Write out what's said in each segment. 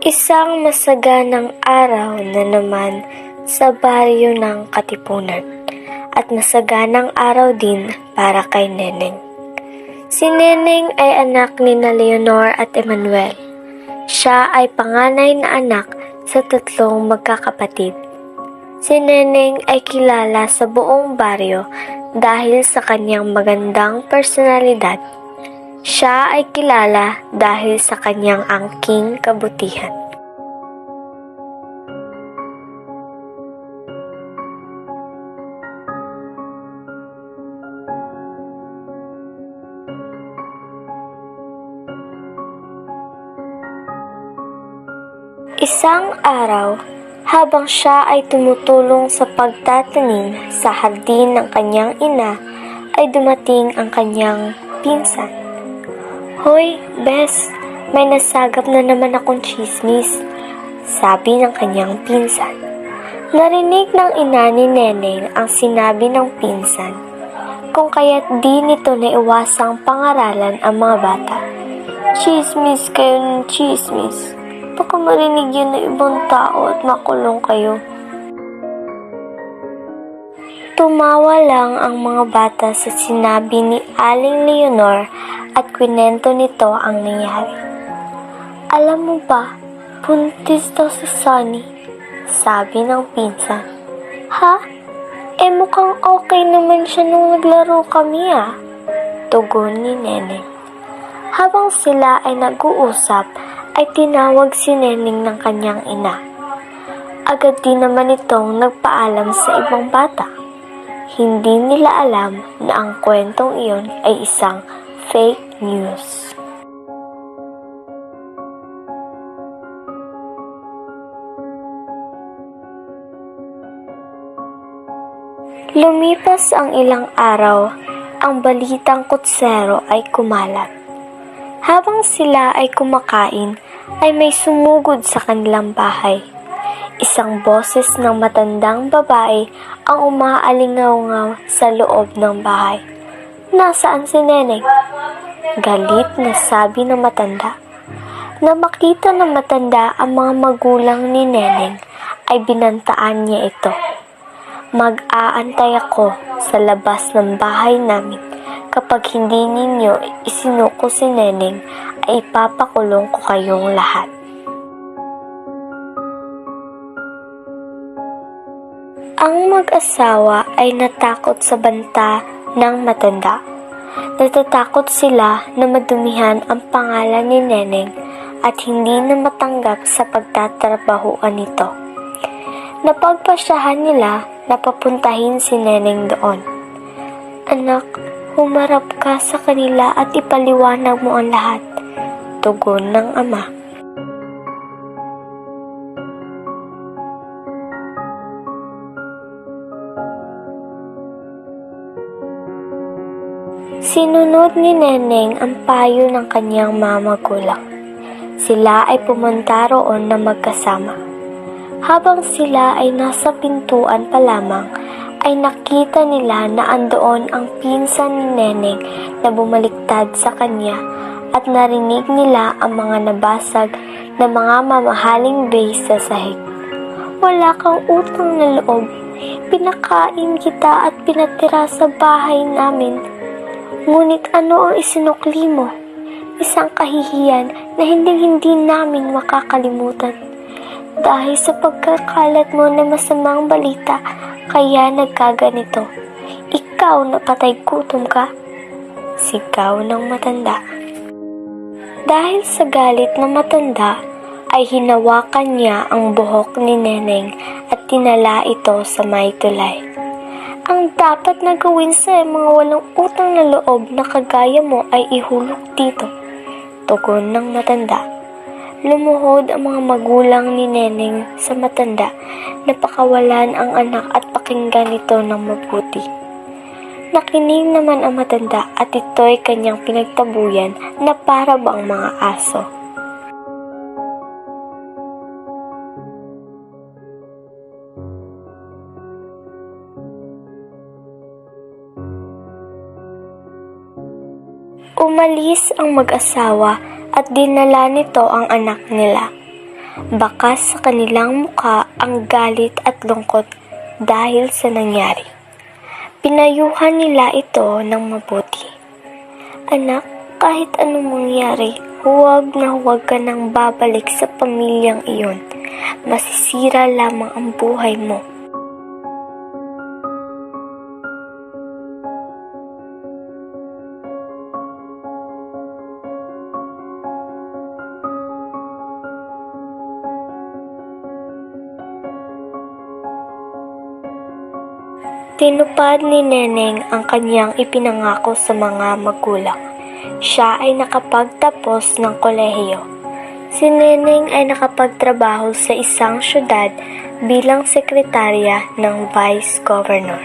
Isang masaganang araw na naman sa baryo ng Katipunan at masaganang araw din para kay Neneng. Si Neneng ay anak ni Leonor at Emmanuel. Siya ay panganay na anak sa 3 magkakapatid. Si Neneng ay kilala sa buong baryo dahil sa kanyang magandang personalidad. Siya ay kilala dahil sa kanyang angking kabutihan. Isang araw, habang siya ay tumutulong sa pagtatanim sa hardin ng kanyang ina, ay dumating ang kanyang pinsan. "Hoy, Bes, may nasagap na naman akong tsismis," sabi ng kanyang pinsan. Narinig ng ina ni Neneng ang sinabi ng pinsan, kung kaya't di nito naiwasang pangaralan ang mga bata. "Tsismis kayo ng tsismis. Baka marinig yun ng ibang tao at makulong kayo." Tumawa lang ang mga bata sa sinabi ni Aling Leonor at kwinento nito ang nangyari. "Alam mo ba, buntis daw si Sunny," sabi ng pinsan. "Ha? Mukhang okay naman siya nung naglaro kami tugon ni Neneng. Habang sila ay nag-uusap, ay tinawag si Neneng ng kanyang ina. Agad din naman itong nagpaalam sa ibang bata. Hindi nila alam na ang kwentong iyon ay isang fake news. Lumipas ang ilang araw, ang balitang kutsero ay kumalat. Habang sila ay kumakain, ay may sumugod sa kanilang bahay. Isang boses ng matandang babae ang umaalingaw-ngaw sa loob ng bahay. "Nasaan si Neneng?" Galit na sabi ng matanda. Na makita ng matanda ang mga magulang ni Neneng, ay binantaan niya ito. "Mag-aantay ako sa labas ng bahay namin. Kapag hindi ninyo isinuko si Neneng, ay ipapakulong ko kayong lahat." Ang mag-asawa ay natakot sa banta ng matanda. Natatakot sila na madumihan ang pangalan ni Neneng at hindi na matanggap sa pagtatrabahuan nito. Napagpasyahan nila na papuntahin si Neneng doon. "Anak, humarap ka sa kanila at ipaliwanag mo ang lahat," tugon ng ama. Sinunod ni Neneng ang payo ng kanyang mga magulang. Sila ay pumunta roon na magkasama. Habang sila ay nasa pintuan pa lamang, ay nakita nila na andoon ang pinsan ni Neneng na bumaliktad sa kanya at narinig nila ang mga nabasag na mga mamahaling vase sa sahig. "Wala kang utang na loob. Pinakain kita at pinatira sa bahay namin. Ngunit ano ang isinukli mo? Isang kahihiyan na hindi namin makakalimutan. Dahil sa pagkakalat mo ng masamang balita, kaya nagkaganito. Ikaw na patay gutom ka?" sigaw ng matanda. Dahil sa galit ng matanda, ay hinawakan niya ang buhok ni Neneng at tinala ito sa may tulay. "Ang dapat na gawin sa mga walang utang na loob na kagaya mo ay ihulog dito," tugon ng matanda. Lumuhod ang mga magulang ni Neneng sa matanda na pakawalan ang anak at pakinggan ito ng mabuti. Nakinig naman ang matanda at ito'y kanyang pinagtabuyan na para bang mga aso. Umalis ang mag-asawa at dinala nito ang anak nila. Bakas sa kanilang mukha ang galit at lungkot dahil sa nangyari. Pinayuhan nila ito ng mabuti. Anak, kahit anong mangyari, huwag na huwag ka nang babalik sa pamilyang iyon. Masisira lamang ang buhay mo. Tinupad ni Neneng ang kanyang ipinangako sa mga magulang. Siya ay nakapagtapos ng kolehiyo. Si Neneng ay nakapagtrabaho sa isang syudad bilang sekretarya ng Vice Governor.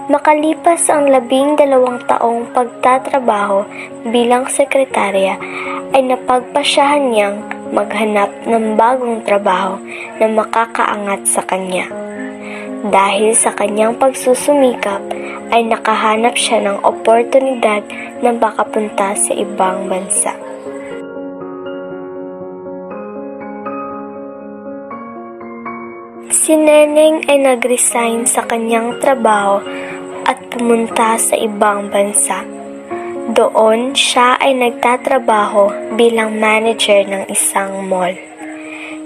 Makalipas ang 12 taong pagtatrabaho bilang sekretarya, ay napagpasyahan niyang maghanap ng bagong trabaho na makakaangat sa kanya. Dahil sa kanyang pagsusumikap, ay nakahanap siya ng oportunidad na makapunta sa ibang bansa. Si Neneng ay nag-resign sa kanyang trabaho at pumunta sa ibang bansa. Doon siya ay nagtatrabaho bilang manager ng isang mall.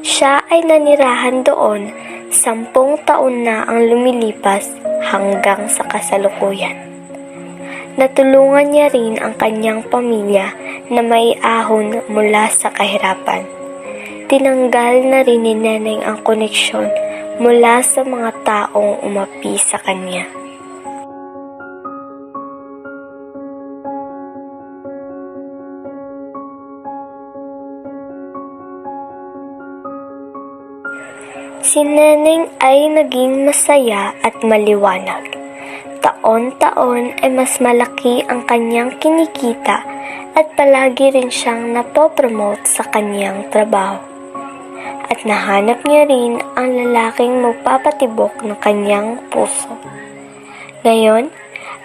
Siya ay nanirahan doon 10 taon na ang lumilipas hanggang sa kasalukuyan. Natulungan niya rin ang kanyang pamilya na may ahon mula sa kahirapan. Tinanggal na rin ni Neneng ang koneksyon mula sa mga taong umapi sa kanya. Si Neneng ay naging masaya at maliwanag. Taon-taon ay mas malaki ang kanyang kinikita at palagi rin siyang napopromote sa kanyang trabaho. At nahanap niya rin ang lalaking magpapatibok ng kanyang puso. Ngayon,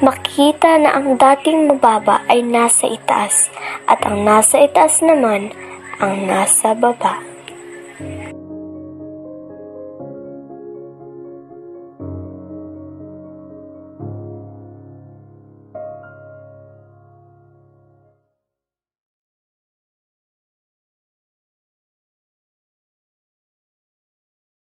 makita na ang dating mababa ay nasa itaas at ang nasa itaas naman ang nasa baba.